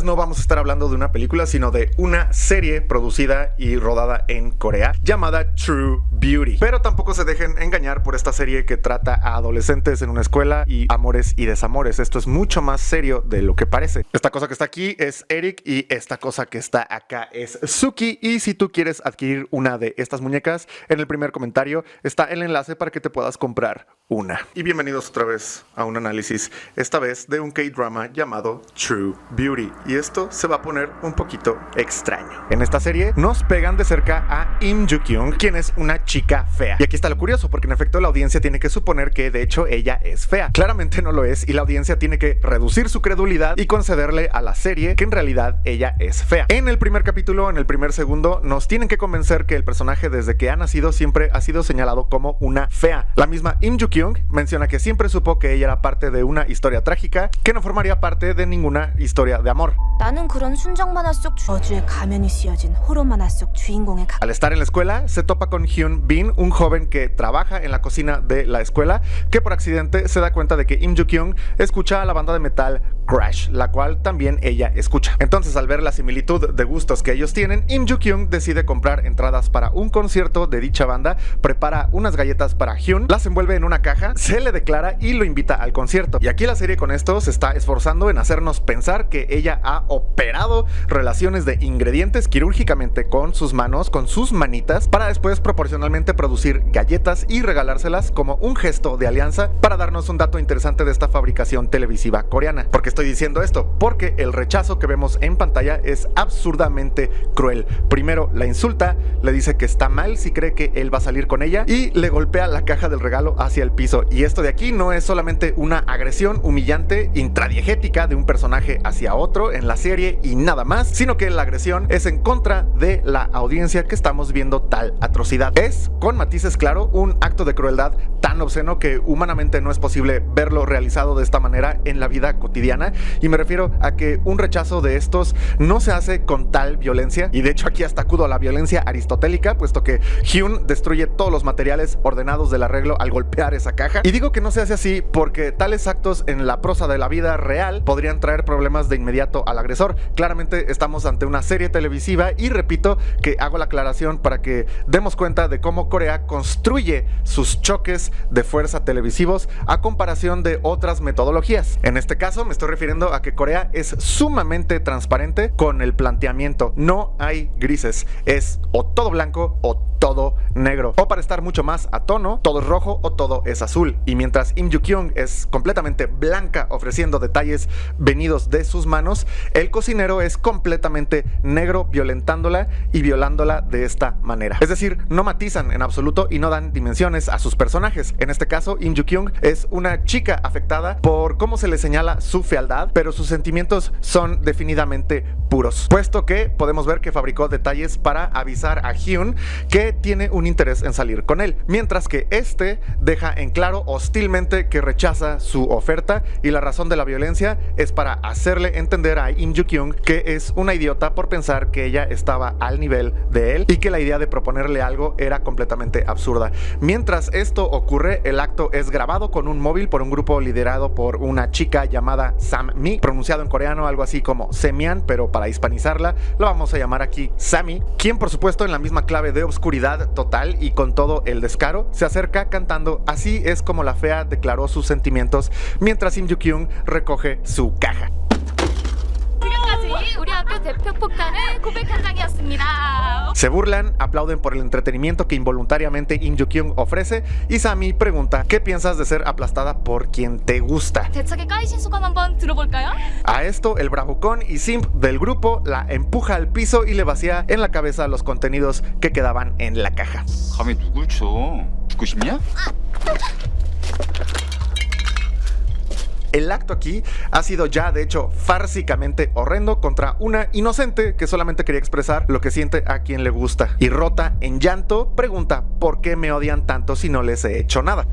vez no vamos a estar hablando de una película, sino de una serie producida y rodada en Corea llamada True Beauty. Pero tampoco se dejen engañar por esta serie que trata a adolescentes en una escuela y amores y desamores. Esto es mucho más serio de lo que parece. Esta cosa que está aquí es Eric y esta cosa que está acá es Suki. Y si tú quieres adquirir una de estas muñecas, en el primer comentario está el enlace para que te puedas comprar una. Y bienvenidos otra vez a un análisis, esta vez de un K-drama llamado True Beauty. Y esto se va a poner un poquito extraño. En esta serie nos pegan de cerca a Im Joo-kyung, quien es una chica fea. Y aquí está lo curioso, porque en efecto la audiencia tiene que suponer que de hecho ella es fea. Claramente no lo es y la audiencia tiene que reducir su credulidad y concederle a la serie que en realidad ella es fea. En el primer capítulo, en el primer segundo, nos tienen que convencer que el personaje desde que ha nacido siempre ha sido señalado como una fea. La misma Im Joo-kyung menciona que siempre supo que ella era parte de una historia trágica que no formaría parte de ninguna historia de amor. 나는 그런 순정 만화 속 저주의 가면이 씌어진 호러 만화 속 주인공의 Al estar en la escuela, se topa con Hyun Bin, un joven que trabaja en la cocina de la escuela, que por accidente se da cuenta de que Im Joo-kyung escucha a la banda de metal Crash, la cual también ella escucha. Entonces, al ver la similitud de gustos que ellos tienen, Im Joo-kyung decide comprar entradas para un concierto de dicha banda, prepara unas galletas para Hyun, las envuelve en una caja, se le declara y lo invita al concierto. Y aquí la serie con esto se está esforzando en hacernos pensar que ella ha operado relaciones de ingredientes quirúrgicamente con sus manos, con sus manitas, para después proporcionalmente producir galletas y regalárselas como un gesto de alianza para darnos un dato interesante de esta fabricación televisiva coreana. ¿Por qué estoy diciendo esto? Porque el rechazo que vemos en pantalla es absurdamente cruel. Primero la insulta, le dice que está mal si cree que él va a salir con ella y le golpea la caja del regalo hacia el piso. Y esto de aquí no es solamente una agresión humillante intradiegética de un personaje hacia otro en la serie y nada más, sino que la agresión es en contra de la audiencia que estamos viendo tal atrocidad. Es, con matices claro, un acto de crueldad tan obsceno que humanamente no es posible verlo realizado de esta manera en la vida cotidiana, y me refiero a que un rechazo de estos no se hace con tal violencia, y de hecho aquí hasta acudo a la violencia aristotélica, puesto que Hyun destruye todos los materiales ordenados del arreglo al golpear esa caja. Y digo que no se hace así porque tales actos en la prosa de la vida real podrían traer problemas de inmediato al agresor. Claramente estamos ante una serie televisiva y repito que hago la aclaración para que demos cuenta de cómo Corea construye sus choques de fuerza televisivos a comparación de otras metodologías. En este caso me estoy refiriendo a que Corea es sumamente transparente con el planteamiento. No hay grises, es o todo blanco o todo negro, o para estar mucho más a tono, todo es rojo o todo es azul. Y mientras Im Joo-kyung es completamente blanca ofreciendo detalles venidos de sus manos, el cocinero es completamente negro violentándola y violándola de esta manera. Es decir, no matizan en absoluto y no dan dimensiones a sus personajes. En este caso, Im Joo-kyung es una chica afectada por cómo se le señala su fealdad, pero sus sentimientos son definidamente puros, puesto que podemos ver que fabricó detalles para avisar a Hyun que tiene un interés en salir con él, mientras que este deja en claro hostilmente que rechaza su oferta, y la razón de la violencia es para hacerle entender a Im Joo-kyung que es una idiota por pensar que ella estaba al nivel de él y que la idea de proponerle algo era completamente absurda. Mientras esto ocurre, el acto es grabado con un móvil por un grupo liderado por una chica llamada Sam-mi, pronunciado en coreano algo así como Semian, pero para hispanizarla lo vamos a llamar aquí Sammy, quien por supuesto en la misma clave de obscuridad total y con todo el descaro se acerca cantando "Así es como la fea declaró sus sentimientos", mientras Im Joo-kyung recoge su caja. Se burlan, aplauden por el entretenimiento que involuntariamente Im Joo-kyung ofrece, y Sammy pregunta ¿qué piensas de ser aplastada por quien te gusta? A esto el bravucón y simp del grupo la empuja al piso y le vacía en la cabeza los contenidos que quedaban en la caja. 감히 누굴 쳐? 죽고 싶냐? El acto aquí ha sido ya de hecho fársicamente horrendo contra una inocente que solamente quería expresar lo que siente a quien le gusta, y rota en llanto pregunta ¿por qué me odian tanto si no les he hecho nada?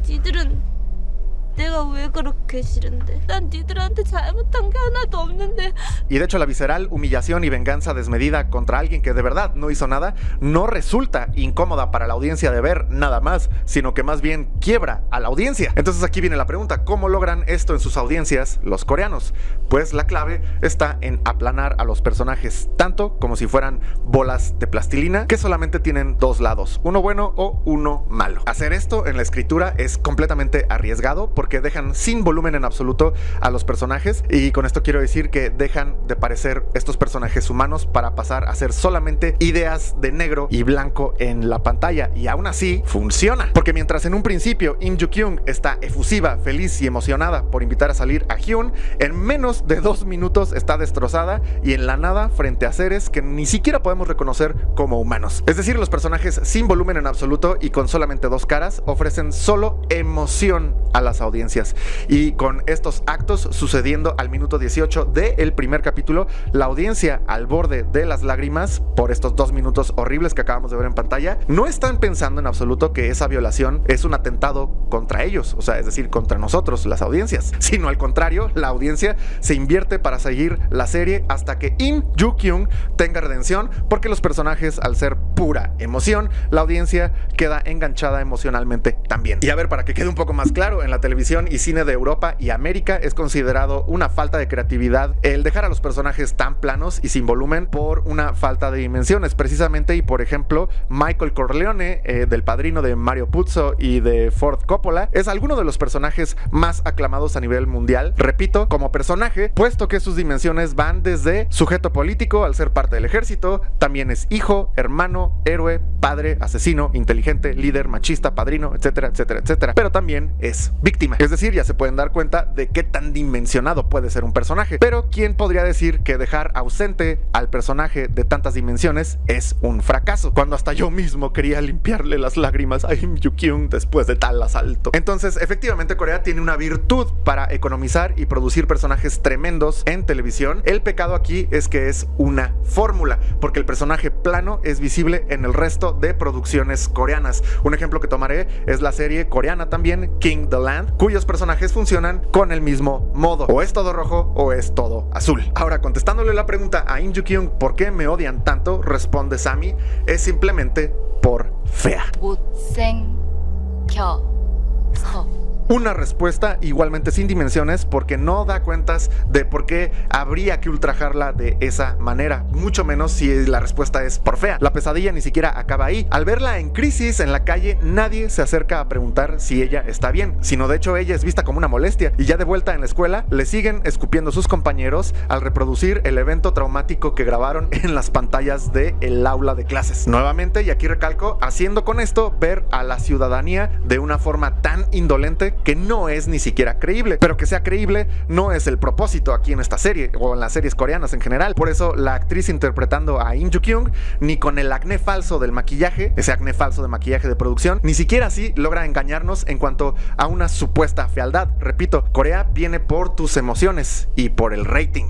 내가 왜 그렇게 싫은데? 난 니들한테 잘못한 게 하나도 없는데. Y de hecho la visceral humillación y venganza desmedida contra alguien que de verdad no hizo nada no resulta incómoda para la audiencia de ver nada más, sino que más bien quiebra a la audiencia. Entonces aquí viene la pregunta, ¿cómo logran esto en sus audiencias los coreanos? Pues la clave está en aplanar a los personajes, tanto como si fueran bolas de plastilina que solamente tienen dos lados, uno bueno o uno malo. Hacer esto en la escritura es completamente arriesgado porque dejan sin volumen en absoluto a los personajes, y con esto quiero decir que dejan de parecer estos personajes humanos para pasar a ser solamente ideas de negro y blanco en la pantalla, y aún así funciona, porque mientras en un principio Im Joo-kyung está efusiva, feliz y emocionada por invitar a salir a Hyun, en menos de 2 minutos está destrozada y en la nada frente a seres que ni siquiera podemos reconocer como humanos. Es decir, los personajes sin volumen en absoluto y con solamente dos caras ofrecen solo emoción a las audiencias, y con estos actos sucediendo al minuto 18 del primer capítulo, la audiencia al borde de las lágrimas por estos 2 minutos horribles que acabamos de ver en pantalla, no están pensando en absoluto que esa violación es un atentado contra ellos, o sea, es decir, contra nosotros, las audiencias, sino al contrario, la audiencia se invierte para seguir la serie hasta que Im Joo-kyung tenga redención, porque los personajes, al ser pura emoción, la audiencia queda enganchada emocionalmente también. Y a ver, para que quede un poco más claro, en la televisión y cine de Europa y América es considerado una falta de creatividad el dejar a los personajes tan planos y sin volumen por una falta de dimensiones, precisamente. Y por ejemplo, Michael Corleone, del Padrino de Mario Puzo y de Ford Coppola, es alguno de los personajes más aclamados a nivel mundial, repito, como personaje, puesto que sus dimensiones van desde sujeto político al ser parte del ejército, también es hijo, hermano, héroe, padre, asesino, inteligente, líder, machista, padrino, etcétera, etcétera, etcétera, pero también es víctima. Es decir, ya se pueden dar cuenta de qué tan dimensionado puede ser un personaje. Pero ¿quién podría decir que dejar ausente al personaje de tantas dimensiones es un fracaso? Cuando hasta yo mismo quería limpiarle las lágrimas a Im Joo-kyung después de tal asalto. Entonces, efectivamente, Corea tiene una virtud para economizar y producir personajes tremendos en televisión. El pecado aquí es que es una fórmula, porque el personaje plano es visible en el resto de producciones coreanas. Un ejemplo que tomaré es la serie coreana también, King the Land, cuyos personajes funcionan con el mismo modo. O es todo rojo o es todo azul. Ahora, contestándole la pregunta a Im Joo-kyung, ¿por qué me odian tanto?, responde Sammy, es simplemente por fea. Una respuesta igualmente sin dimensiones, porque no da cuentas de por qué habría que ultrajarla de esa manera, mucho menos si la respuesta es por fea. La pesadilla ni siquiera acaba ahí. Al verla en crisis en la calle, nadie se acerca a preguntar si ella está bien, sino de hecho ella es vista como una molestia, y ya de vuelta en la escuela le siguen escupiendo sus compañeros al reproducir el evento traumático que grabaron en las pantallas del aula de clases. Nuevamente, y aquí recalco, haciendo con esto ver a la ciudadanía de una forma tan indolente que no es ni siquiera creíble. Pero que sea creíble no es el propósito aquí en esta serie, o en las series coreanas en general. Por eso la actriz interpretando a Im Joo-kyung, ni con el acné falso del maquillaje, ese acné falso de maquillaje de producción, ni siquiera así logra engañarnos en cuanto a una supuesta fealdad. Repito, Corea viene por tus emociones y por el rating.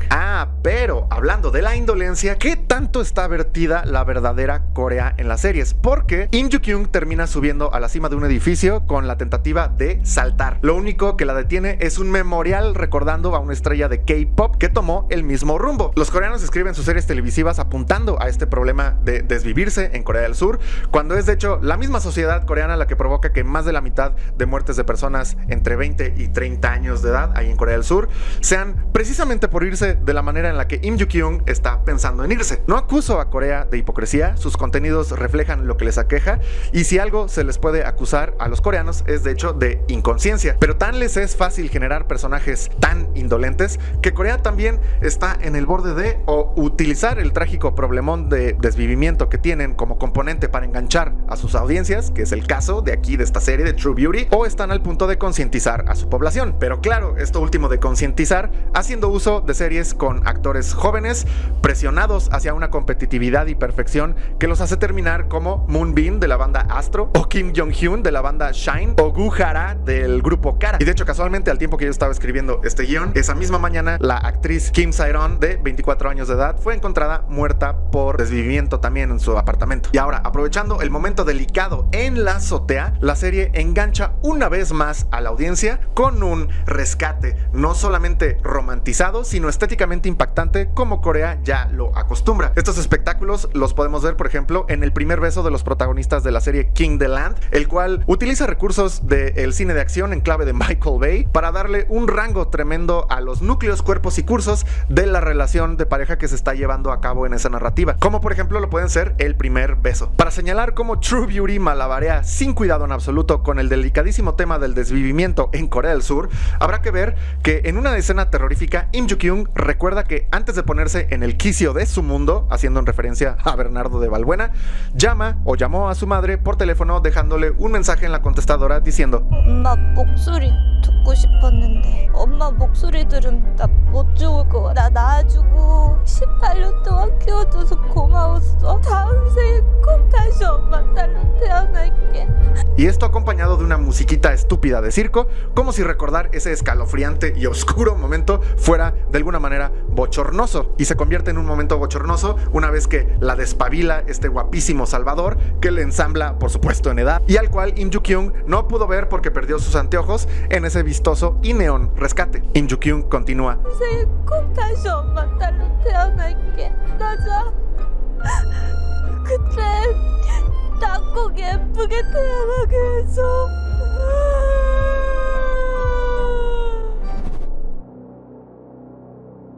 Pero hablando de la indolencia, ¿qué tanto está vertida la verdadera Corea en las series? Porque Im Joo-kyung termina subiendo a la cima de un edificio con la tentativa de saltar. Lo único que la detiene es un memorial recordando a una estrella de K-pop que tomó el mismo rumbo. Los coreanos escriben sus series televisivas apuntando a este problema de desvivirse en Corea del Sur, cuando es de hecho la misma sociedad coreana la que provoca que más de la mitad de muertes de personas entre 20 y 30 años de edad ahí en Corea del Sur sean precisamente por irse de la manera en la que Im Joo-kyung está pensando en irse. No acuso a Corea de hipocresía, sus contenidos reflejan lo que les aqueja, y si algo se les puede acusar a los coreanos es de hecho de inconsciencia. Pero tan les es fácil generar personajes tan indolentes que Corea también está en el borde de o utilizar el trágico problemón de desvivimiento que tienen como componente para enganchar a sus audiencias, que es el caso de aquí de esta serie de True Beauty, o están al punto de concientizar a su población. Pero claro, esto último de concientizar haciendo uso de series con actores jóvenes presionados hacia una competitividad y perfección que los hace terminar como Moonbin de la banda Astro, o Kim Jong-hyun de la banda Shine, o Gu Hara del del grupo Kara. Y de hecho, casualmente, al tiempo que yo estaba escribiendo este guión, esa misma mañana la actriz Kim Sae-ron, de 24 años de edad, fue encontrada muerta por desvivimiento también en su apartamento. Y ahora, aprovechando el momento delicado en la azotea, la serie engancha una vez más a la audiencia con un rescate no solamente romantizado, sino estéticamente impactante, como Corea ya lo acostumbra. Estos espectáculos los podemos ver, por ejemplo, en el primer beso de los protagonistas de la serie King the Land, el cual utiliza recursos del cine de acción en clave de Michael Bay para darle un rango tremendo a los núcleos, cuerpos y cursos de la relación de pareja que se está llevando a cabo en esa narrativa, como por ejemplo lo pueden ser el primer beso. Para señalar cómo True Beauty malabarea sin cuidado en absoluto con el delicadísimo tema del desvivimiento en Corea del Sur, habrá que ver que en una escena terrorífica, Im Joo-kyung recuerda que antes de ponerse en el quicio de su mundo, haciendo en referencia a Bernardo de Balbuena, llamó a su madre por teléfono dejándole un mensaje en la contestadora diciendo: 엄마 목소리 듣고 싶었는데 엄마 목소리 들으면 나 못 죽을 거 나 낳아주고 18년 동안 키워줘서 고마웠어. 다음 생에 꼭 다시 엄마 딸로 태어날게. Y esto acompañado de una musiquita estúpida de circo, como si recordar ese escalofriante y oscuro momento fuera de alguna manera bochornoso, y se convierte en un momento bochornoso una vez que la despabila este guapísimo Salvador, que le ensambla por supuesto en edad, y al cual Im Joo-kyung no pudo ver porque perdió sus anteojos en ese vistoso y neón rescate. Im Joo-kyung continúa: 생에 꼭 다시 엄마 딸로 태어날게. 맞아. 그때 나 꼭 예쁘게 태어나게 해줘.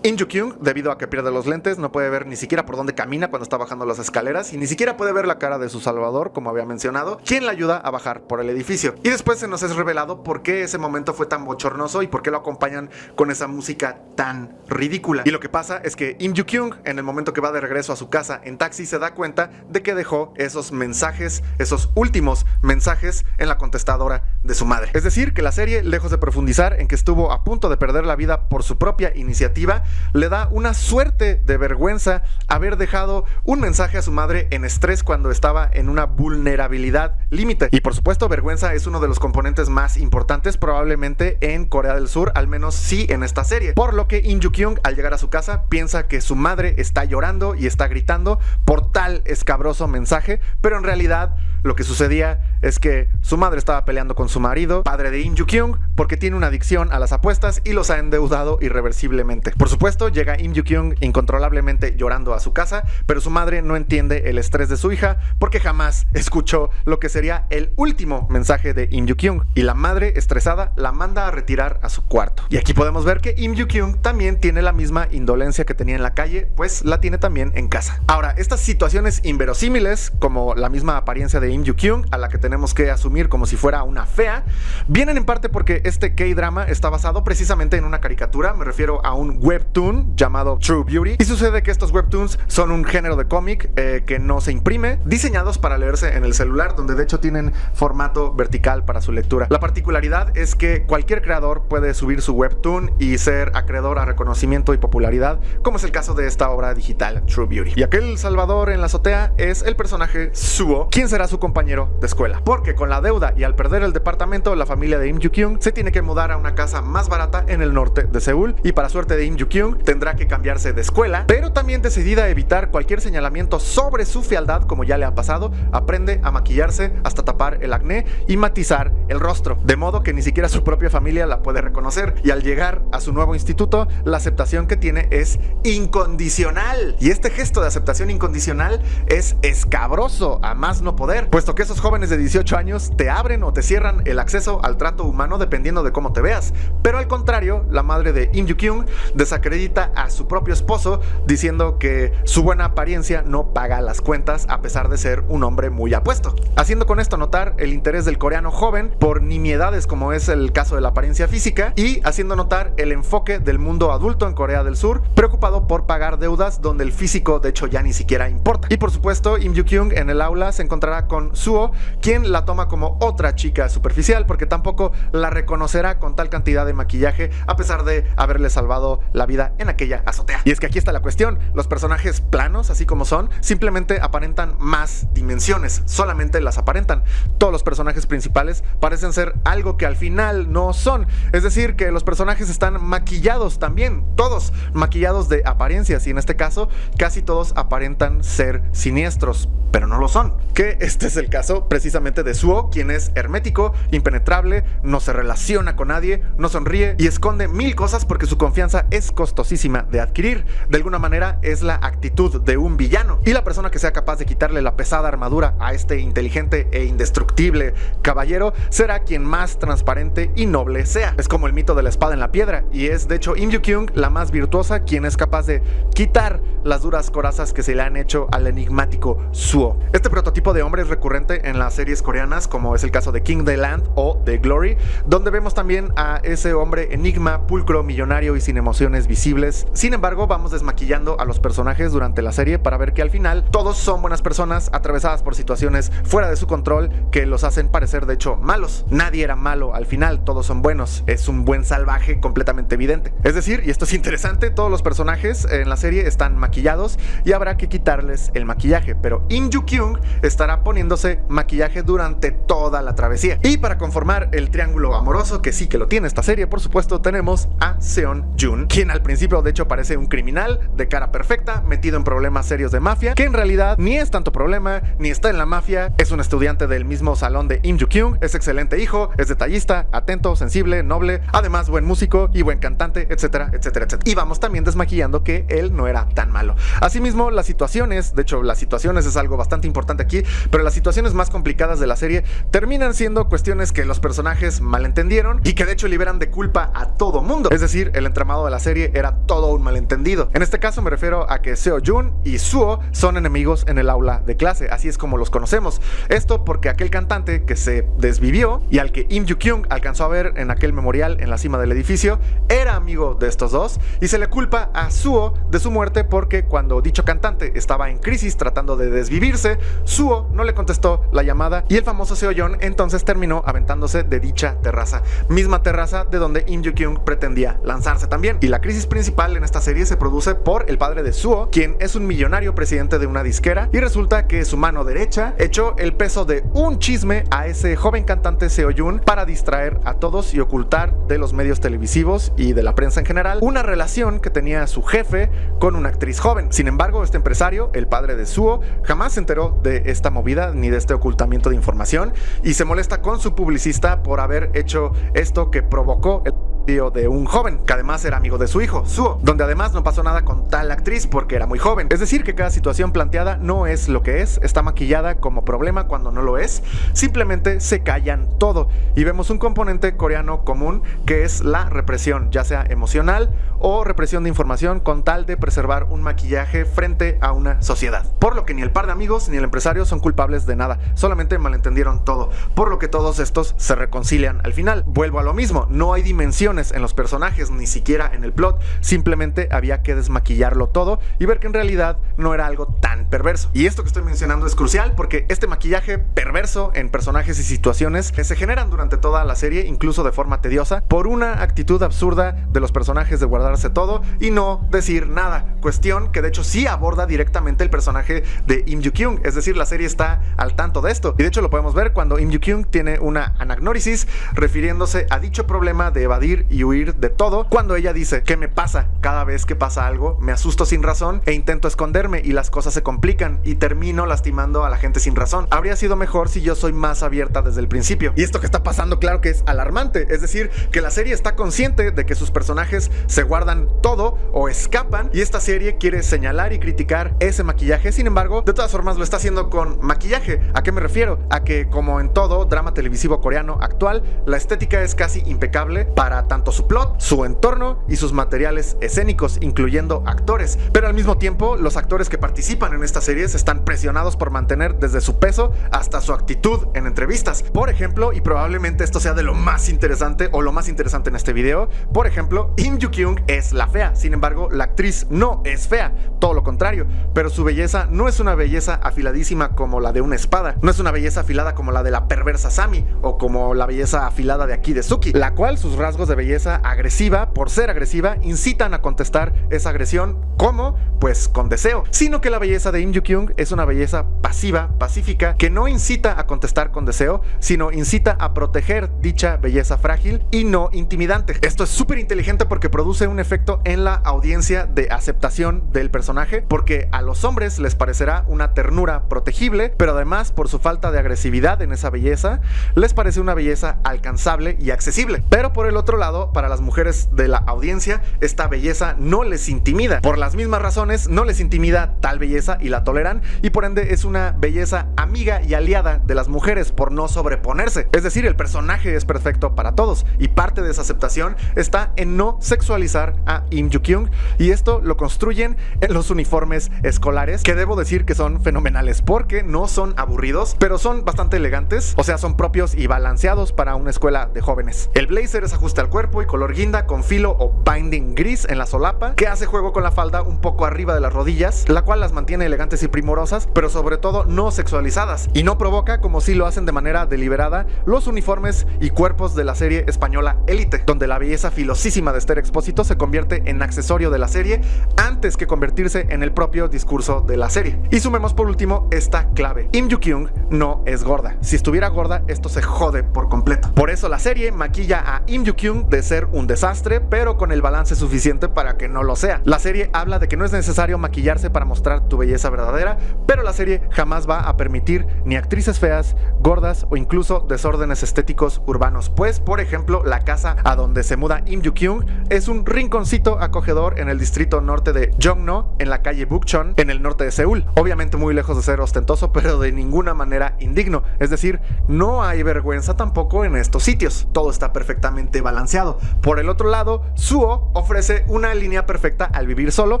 Im Joo-kyung, debido a que pierde los lentes, no puede ver ni siquiera por dónde camina cuando está bajando las escaleras, y ni siquiera puede ver la cara de su Salvador, como había mencionado, quien la ayuda a bajar por el edificio. Y después se nos es revelado por qué ese momento fue tan bochornoso y por qué lo acompañan con esa música tan ridícula. Y lo que pasa es que Im Joo-kyung, en el momento que va de regreso a su casa en taxi, se da cuenta de que dejó esos mensajes, esos últimos mensajes, en la contestadora de su madre. Es decir, que la serie, lejos de profundizar en que estuvo a punto de perder la vida por su propia iniciativa, le da una suerte de vergüenza haber dejado un mensaje a su madre en estrés cuando estaba en una vulnerabilidad límite. Y por supuesto, vergüenza es uno de los componentes más importantes probablemente en Corea del Sur, al menos sí en esta serie. Por lo que Im Joo-kyung, al llegar a su casa, piensa que su madre está llorando y está gritando por tal escabroso mensaje, pero en realidad lo que sucedía es que su madre estaba peleando con su marido, padre de Im Joo-kyung, porque tiene una adicción a las apuestas y los ha endeudado irreversiblemente. Por supuesto, llega Im Joo-kyung incontrolablemente llorando a su casa, pero su madre no entiende el estrés de su hija porque jamás escuchó lo que sería el último mensaje de Im Joo-kyung, y la madre, estresada, la manda a retirar a su cuarto. Y aquí podemos ver que Im Joo-kyung también tiene la misma indolencia que tenía en la calle, pues la tiene también en casa. Ahora, estas situaciones inverosímiles, como la misma apariencia de Im Joo-kyung, a la que tenemos que asumir como si fuera una fea, vienen en parte porque este K-drama está basado precisamente en una caricatura, me refiero a un webtoon llamado True Beauty, y sucede que estos webtoons son un género de cómic que no se imprime, diseñados para leerse en el celular, donde de hecho tienen formato vertical para su lectura. La particularidad es que cualquier creador puede subir su webtoon y ser acreedor a reconocimiento y popularidad, como es el caso de esta obra digital True Beauty. Y aquel Salvador en la azotea es el personaje Suo, quien será su compañero de escuela, porque con la deuda y al perder el departamento, la familia de Im Joo-kyung se tiene que mudar a una casa más barata en el norte de Seúl, y para suerte de Im Joo-kyung tendrá que cambiarse de escuela, pero también decidida a evitar cualquier señalamiento sobre su fealdad, como ya le ha pasado, aprende a maquillarse hasta tapar el acné y matizar el rostro, de modo que ni siquiera su propia familia la puede reconocer, y al llegar a su nuevo instituto, la aceptación que tiene es incondicional, y este gesto de aceptación incondicional es escabroso a más no poder, puesto que esos jóvenes de 18 años te abren o te cierran el acceso al trato humano dependiendo de cómo te veas. Pero al contrario, la madre de Im Joo-kyung desacredita a su propio esposo diciendo que su buena apariencia no paga las cuentas a pesar de ser un hombre muy apuesto, haciendo con esto notar el interés del coreano joven por nimiedades como es el caso de la apariencia física, y haciendo notar el enfoque del mundo adulto en Corea del Sur, preocupado por pagar deudas donde el físico de hecho ya ni siquiera importa. Y por supuesto, Im Joo-kyung en el aula se encontrará con con Suho, quien la toma como otra chica superficial porque tampoco la reconocerá con tal cantidad de maquillaje a pesar de haberle salvado la vida en aquella azotea. Y es que aquí está la cuestión, los personajes planos, así como son, simplemente aparentan más dimensiones, solamente las aparentan. Todos los personajes principales parecen ser algo que al final no son, es decir, que los personajes están maquillados también, todos maquillados de apariencias, y en este caso casi todos aparentan ser siniestros, pero no lo son. Que este es el caso precisamente de Suho, quien es hermético, impenetrable, no se relaciona con nadie, no sonríe y esconde mil cosas porque su confianza es costosísima de adquirir. De alguna manera es la actitud de un villano, y la persona que sea capaz de quitarle la pesada armadura a este inteligente e indestructible caballero será quien más transparente y noble sea. Es como el mito de la espada en la piedra, y es de hecho Im Joo-kyung la más virtuosa, quien es capaz de quitar las duras corazas que se le han hecho al enigmático Suho. Este prototipo de hombre es recurrente en las series coreanas, como es el caso de King the Land o The Glory, donde vemos también a ese hombre enigma, pulcro, millonario y sin emociones visibles. Sin embargo, vamos desmaquillando a los personajes durante la serie para ver que al final todos son buenas personas atravesadas por situaciones fuera de su control que los hacen parecer de hecho malos. Nadie era malo al final, todos son buenos. Es un buen salvaje completamente evidente. Es decir, y esto es interesante, todos los personajes en la serie están maquillados y habrá que quitarles el maquillaje, pero Im Joo-kyung estará poniéndose maquillaje durante toda la travesía. Y para conformar el triángulo amoroso, que sí que lo tiene esta serie, por supuesto, tenemos a Seon-jun, quien al principio de hecho parece un criminal de cara perfecta, metido en problemas serios de mafia, que en realidad ni es tanto problema, ni está en la mafia, es un estudiante del mismo salón de Im Joo-kyung, es excelente hijo, es detallista, atento, sensible, noble, además buen músico y buen cantante, etcétera, etcétera, etcétera. Y vamos también desmaquillando que él no era tan malo. Asimismo, las situaciones, de hecho las situaciones es algo bastante importante aquí, pero las situaciones más complicadas de la serie terminan siendo cuestiones que los personajes malentendieron y que de hecho liberan de culpa a todo mundo. Es decir, el entramado de la serie era todo un malentendido. En este caso me refiero a que Seo-jun y Suho son enemigos en el aula de clase, así es como los conocemos. Esto porque aquel cantante que se desvivió y al que Im Joo-kyung alcanzó a ver en aquel memorial en la cima del edificio era amigo de estos dos, y se le culpa a Suho de su muerte porque cuando dicho cantante estaba en crisis tratando de desvivirse, Suho no le contestó la llamada y el famoso Seo-jun entonces terminó aventándose de dicha terraza, misma terraza de donde Im Joo-kyung pretendía lanzarse también. Y la crisis principal en esta serie se produce por el padre de Suho, quien es un millonario presidente de una disquera, y resulta que su mano derecha echó el peso de un chisme a ese joven cantante Seo-jun para distraer a todos y ocultar de los medios televisivos y de la prensa en general una relación que tenía su jefe con una actriz joven. Sin embargo, este empresario, el padre de Suho, jamás se enteró de esta movida ni de este ocultamiento de información y se molesta con su publicista por haber hecho esto que provocó el de un joven, que además era amigo de su hijo, Suho, donde además no pasó nada con tal actriz porque era muy joven. Es decir, que cada situación planteada no es lo que es, está maquillada como problema cuando no lo es, simplemente se callan todo y vemos un componente coreano común que es la represión, ya sea emocional o represión de información con tal de preservar un maquillaje frente a una sociedad. Por lo que ni el par de amigos ni el empresario son culpables de nada, solamente malentendieron todo, por lo que todos estos se reconcilian al final. Vuelvo a lo mismo, no hay dimensiones en los personajes, ni siquiera en el plot, simplemente había que desmaquillarlo todo y ver que en realidad no era algo tan perverso. Y esto que estoy mencionando es crucial porque este maquillaje perverso en personajes y situaciones que se generan durante toda la serie, incluso de forma tediosa, por una actitud absurda de los personajes de guardarse todo y no decir nada, cuestión que de hecho sí aborda directamente el personaje de Im Joo-kyung, es decir, la serie está al tanto de esto y de hecho lo podemos ver cuando Im Joo-kyung tiene una anagnórisis refiriéndose a dicho problema de evadir y huir de todo, cuando ella dice: ¿qué me pasa? Cada vez que pasa algo me asusto sin razón e intento esconderme y las cosas se complican y termino lastimando a la gente sin razón. Habría sido mejor si yo soy más abierta desde el principio. Y esto que está pasando, claro que es alarmante, es decir, que la serie está consciente de que sus personajes se guardan todo o escapan y esta serie quiere señalar y criticar ese maquillaje. Sin embargo, de todas formas lo está haciendo con maquillaje. ¿A qué me refiero? A que, como en todo drama televisivo coreano actual, la estética es casi impecable para tanto su plot, su entorno y sus materiales escénicos, incluyendo actores. Pero al mismo tiempo, los actores que participan en esta serie se están presionados por mantener desde su peso hasta su actitud en entrevistas. Por ejemplo, y probablemente esto sea de lo más interesante o lo más interesante en este video, por ejemplo, Im Joo-kyung es la fea, sin embargo la actriz no es fea, todo lo contrario, pero su belleza no es una belleza afiladísima como la de una espada, no es una belleza afilada como la de la perversa Sami o como la belleza afilada de aquí de Suki, la cual sus rasgos de belleza agresiva, por ser agresiva, incitan a contestar esa agresión como, pues con deseo, sino que la belleza de Im Joo-kyung es una belleza pasiva, pacífica, que no incita a contestar con deseo, sino incita a proteger dicha belleza frágil y no intimidante. Esto es súper inteligente porque produce un efecto en la audiencia de aceptación del personaje, porque a los hombres les parecerá una ternura protegible, pero además por su falta de agresividad en esa belleza, les parece una belleza alcanzable y accesible. Pero por el otro lado, para las mujeres de la audiencia, esta belleza no les intimida. Por las mismas razones, no les intimida tal belleza y la toleran, y por ende es una belleza amiga y aliada de las mujeres por no sobreponerse. Es decir, el personaje es perfecto para todos, y parte de esa aceptación está en no sexualizar a Im Joo-kyung, y esto lo construyen en los uniformes escolares, que debo decir que son fenomenales, porque no son aburridos, pero son bastante elegantes, o sea, son propios y balanceados para una escuela de jóvenes. El blazer es ajuste al cuerpo y color guinda con filo o binding gris en la solapa, que hace juego con la falda un poco arriba de las rodillas, la cual las mantiene elegantes y primorosas, pero sobre todo no sexualizadas, y no provoca, como si lo hacen de manera deliberada, los uniformes y cuerpos de la serie española Élite, donde la belleza filosísima de Esther Expósito se convierte en accesorio de la serie antes que convertirse en el propio discurso de la serie. Y sumemos por último esta clave: Im Joo-kyung no es gorda. Si estuviera gorda, esto se jode por completo. Por eso la serie maquilla a Im Joo-kyung de ser un desastre, pero con el balance suficiente para que no lo sea. La serie habla de que no es necesario maquillarse para mostrar tu belleza verdadera, pero la serie jamás va a permitir ni actrices feas, gordas o incluso desórdenes estéticos urbanos. Pues, por ejemplo, la casa a donde se muda Im Joo-kyung es un rinconcito acogedor en el distrito norte de Jongno, en la calle Bukchon, en el norte de Seúl. Obviamente muy lejos de ser ostentoso, pero de ninguna manera indigno. Es decir, no hay vergüenza tampoco en estos sitios. Todo está perfectamente balanceado. Por el otro lado, Suho ofrece una línea perfecta al vivir solo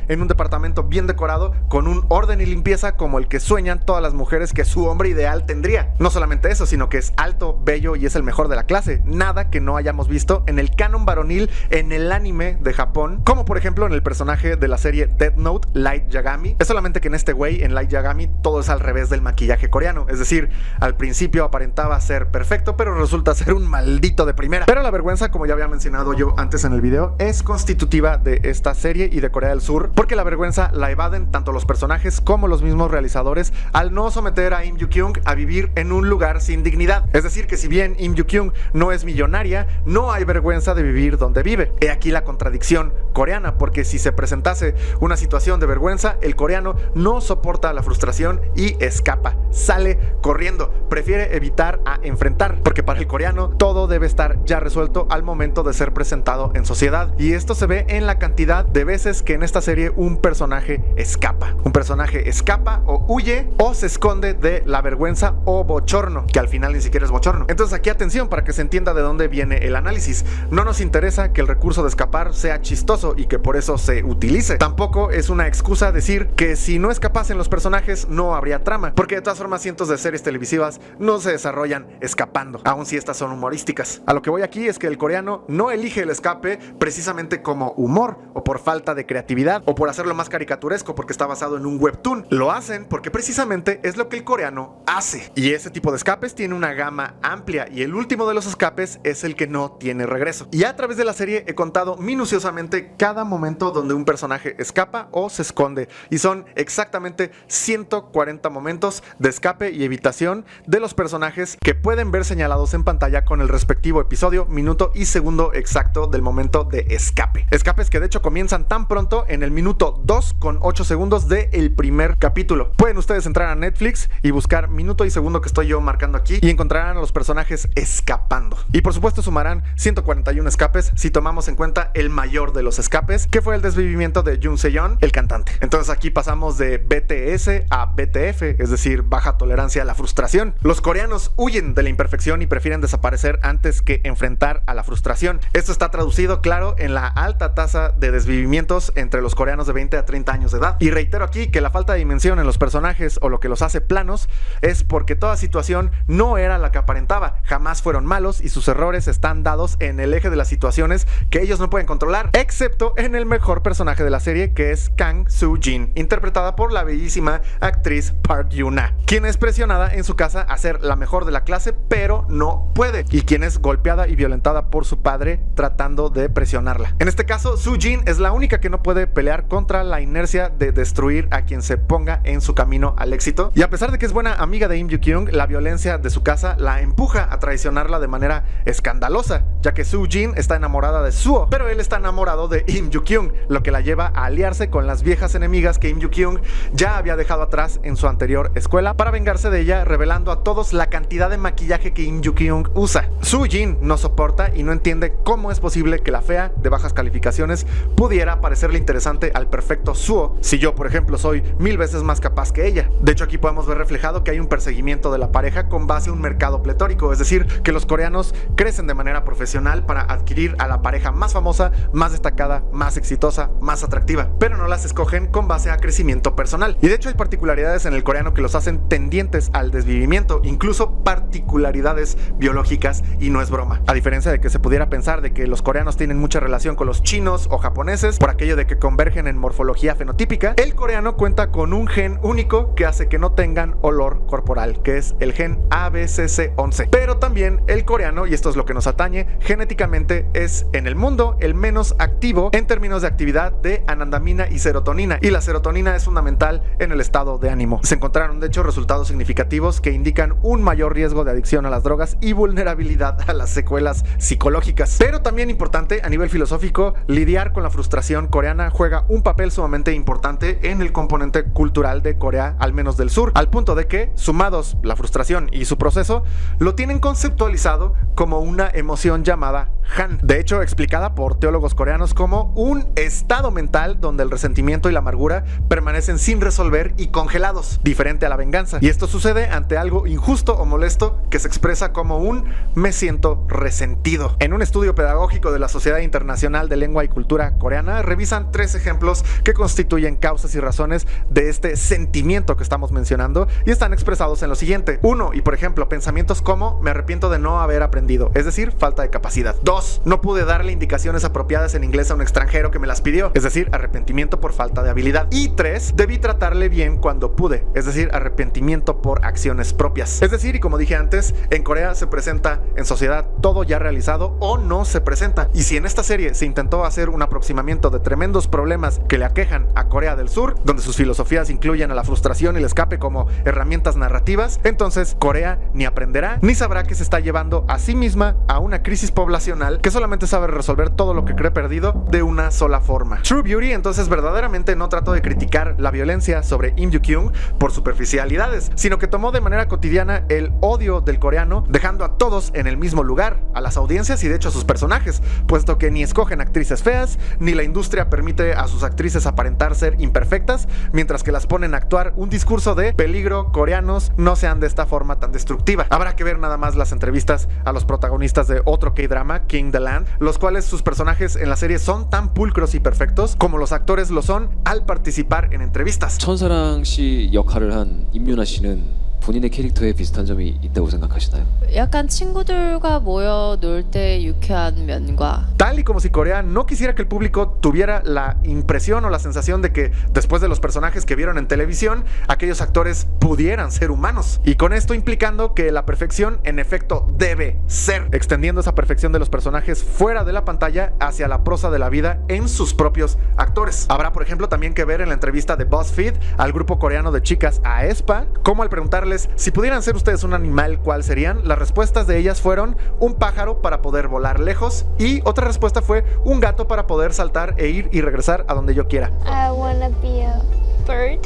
en un departamento bien decorado, con un orden y limpieza como el que sueñan todas las mujeres que su hombre ideal tendría. No solamente eso, sino que es alto, bello y es el mejor de la clase. Nada que no hayamos visto en el canon varonil en el anime de Japón, como por ejemplo en el personaje de la serie Death Note, Light Yagami. Es solamente que en este güey, en Light Yagami, todo es al revés del maquillaje coreano. Es decir, al principio aparentaba ser perfecto, pero resulta ser un maldito de primera. Pero la vergüenza, como ya había mencionado yo antes en el video, es constitutiva de esta serie y de Corea del Sur, porque la vergüenza la evaden tanto los personajes como los mismos realizadores al no someter a Im Joo-kyung a vivir en un lugar sin dignidad. Es decir, que si bien Im Joo-kyung no es millonaria, no hay vergüenza de vivir donde vive. He aquí la contradicción coreana, porque si se presentase una situación de vergüenza, el coreano no soporta la frustración y escapa, sale corriendo, prefiere evitar a enfrentar, porque para el coreano todo debe estar ya resuelto al momento de ser presentado en sociedad, y esto se ve en la cantidad de veces que en esta serie un personaje escapa. Un personaje escapa o huye o se esconde de la vergüenza o bochorno, que al final ni siquiera es bochorno. Entonces aquí atención para que se entienda de dónde viene el análisis. No nos interesa que el recurso de escapar sea chistoso y que por eso se utilice. Tampoco es una excusa decir que si no escapasen los personajes no habría trama, porque de todas formas cientos de series televisivas no se desarrollan escapando, aun si estas son humorísticas. A lo que voy aquí es que el coreano no elige el escape precisamente como humor o por falta de creatividad o por hacerlo más caricaturesco porque está basado en un webtoon. Lo hacen porque precisamente es lo que el coreano hace, y ese tipo de escapes tiene una gama amplia, y el último de los escapes es el que no tiene regreso. Y a través de la serie he contado minuciosamente cada momento donde un personaje escapa o se esconde, y son exactamente 140 momentos de escape y evitación de los personajes que pueden ver señalados en pantalla con el respectivo episodio, minuto y segundo exacto del momento de escape. Escapes que de hecho comienzan tan pronto en el minuto 2 con 8 segundos del primer capítulo. Pueden ustedes entrar a Netflix y buscar minuto y segundo que estoy yo marcando aquí y encontrarán a los personajes escapando. Y por supuesto sumarán 141 escapes si tomamos en cuenta el mayor de los escapes, que fue el desvivimiento de Jung Se-yeon, el cantante. Entonces aquí pasamos de BTS a BTF, es decir, baja tolerancia a la frustración. Los coreanos huyen de la imperfección y prefieren desaparecer antes que enfrentar a la frustración. Esto está traducido, claro, en la alta tasa de desvivimientos entre los coreanos de 20 a 30 años de edad. Y reitero aquí que la falta de dimensión en los personajes o lo que los hace planos es porque toda situación no era la que aparentaba, jamás fueron malos y sus errores están dados en el eje de las situaciones que ellos no pueden controlar, excepto en el mejor personaje de la serie, que es Kang Soo-jin, interpretada por la bellísima actriz Park Yoon-ah, quien es presionada en su casa a ser la mejor de la clase, pero no puede, y quien es golpeada y violentada por su padre tratando de presionarla. En este caso, Soo-jin es la única que no puede pelear contra la inercia de destruir a quien se ponga en su camino al éxito, y a pesar de que es buena amiga de Im Joo-kyung, la violencia de su casa la empuja a traicionarla de manera escandalosa, ya que Soo-jin está enamorada de Suho, pero él está enamorado de Im Joo-kyung, lo que la lleva a aliarse con las viejas enemigas que Im Joo-kyung ya había dejado atrás en su anterior escuela para vengarse de ella, revelando a todos la cantidad de maquillaje que Im Joo-kyung usa. Soo-jin no soporta y no entiende cómo es posible que la fea de bajas calificaciones pudiera parecerle interesante al perfecto Suho, si yo, por ejemplo, soy 1000 veces más capaz que ella. De hecho, aquí podemos ver reflejado que hay un perseguimiento de la pareja con base a un mercado pletórico, es decir, que los coreanos crecen de manera profesional para adquirir a la pareja más famosa, más destacada, más exitosa, más atractiva, pero no las escogen con base a crecimiento personal. Y de hecho hay particularidades en el coreano que los hacen tendientes al desvivimiento, incluso particularidades biológicas, y no es broma. A diferencia de que se pudiera pensar de que los coreanos tienen mucha relación con los chinos o japoneses por aquello de que convergen en morfología fenotípica, el coreano cuenta con un gen único que hace que no tengan olor corporal, que es el gen ABCC11. Pero también el coreano, y esto es lo que nos atañe, genéticamente es en el mundo el menos activo en términos de actividad de anandamina y serotonina, y la serotonina es fundamental en el estado de ánimo. Se encontraron de hecho resultados significativos que indican un mayor riesgo de adicción a las drogas y vulnerabilidad a las secuelas psicológicas. Pero también importante a nivel filosófico, lidiar con la frustración coreana juega un papel sumamente importante en el componente cultural de Corea, al menos del sur, al punto de que, sumados la frustración y su proceso, lo tienen conceptualizado como una emoción llamada Han, de hecho explicada por teólogos coreanos como un estado mental donde el resentimiento y la amargura permanecen sin resolver y congelados, diferente a la venganza. Y esto sucede ante algo injusto o molesto que se expresa como un me siento resentido. En un estudio pedagógico de la Sociedad Internacional de Lengua y Cultura Coreana revisan 3 ejemplos que constituyen causas y razones de este sentimiento que estamos mencionando y están expresados en lo siguiente. 1. Y por ejemplo, pensamientos como me arrepiento de no haber aprendido, es decir, falta de capacidad. 2. No pude darle indicaciones apropiadas en inglés a un extranjero que me las pidió, es decir, arrepentimiento por falta de habilidad. Y 3. Debí tratarle bien cuando pude, es decir, arrepentimiento por acciones propias. Es decir, y como dije antes, en Corea se presenta en sociedad todo ya realizado o no se presenta. Y si en esta serie se intentó hacer un aproximamiento de tremendos problemas que le aquejan a Corea del Sur, donde sus filosofías incluyen a la frustración y el escape como herramientas narrativas, entonces Corea ni aprenderá ni sabrá que se está llevando a sí misma a una crisis poblacional que solamente sabe resolver todo lo que cree perdido de una sola forma. True Beauty entonces verdaderamente no trató de criticar la violencia sobre Im Joo-kyung por superficialidades, sino que tomó de manera cotidiana el odio del coreano, dejando a todos en el mismo lugar, a las audiencias y de hecho a sus personajes, puesto que ni escogen actrices feas, ni la industria permite a sus actrices aparentar ser imperfectas, mientras que las ponen a actuar un discurso de peligro, coreanos, no sean de esta forma tan destructiva. Habrá que ver nada más las entrevistas a los protagonistas de otro K-drama, King the Land, los cuales sus personajes en la serie son tan pulcros y perfectos como los actores lo son al participar en entrevistas. 천사랑 씨 역할을 한 임윤아 씨는 본인의 캐릭터에 비슷한 점이 있다고 생각하시나요? 약간 친구들과 모여 놀 때 유쾌한 면과 Tal y como si Corea no quisiera que el público tuviera la impresión o la sensación de que después de los personajes que vieron en televisión, aquellos actores pudieran ser humanos. Y con esto implicando que la perfección en efecto debe ser, extendiendo esa perfección de los personajes fuera de la pantalla hacia la prosa de la vida en sus propios actores. Habrá por ejemplo también que ver en la entrevista de BuzzFeed al grupo coreano de chicas aespa, como al preguntarles si pudieran ser ustedes un animal, ¿cuál serían? Las respuestas de ellas fueron un pájaro para poder volar lejos y otra respuesta fue un gato para poder saltar e ir y regresar a donde yo quiera. I wanna be a bird.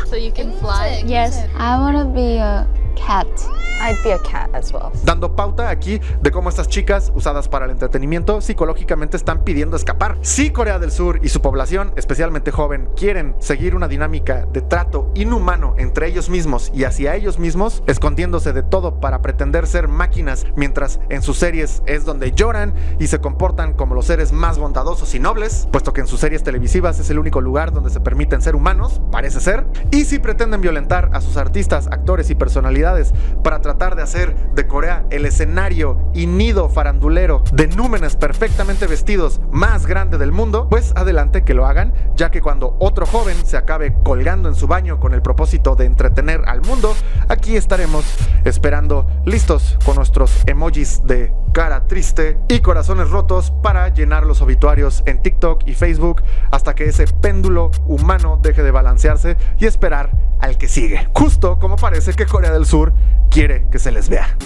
so you can fly. Yes, I wanna be a cat. I'd be a cat as well. Dando pauta aquí de cómo estas chicas, usadas para el entretenimiento, psicológicamente están pidiendo escapar. Si Corea del Sur y su población, especialmente joven, quieren seguir una dinámica de trato inhumano entre ellos mismos y hacia ellos mismos, escondiéndose de todo para pretender ser máquinas, mientras en sus series es donde lloran y se comportan como los seres más bondadosos y nobles, puesto que en sus series televisivas es el único lugar donde se permiten ser humanos, parece ser, y si pretenden violentar a sus artistas, actores y personalidades para tratar de hacer de Corea el escenario y nido farandulero de númenes perfectamente vestidos más grande del mundo, pues adelante que lo hagan, ya que cuando otro joven se acabe colgando en su baño con el propósito de entretener al mundo, aquí estaremos esperando listos con nuestros emojis de cara triste y corazones rotos para llenar los obituarios en TikTok y Facebook hasta que ese péndulo humano deje de balancearse y esperar al que sigue, justo como parece que Corea del Sur quiere que se les vea.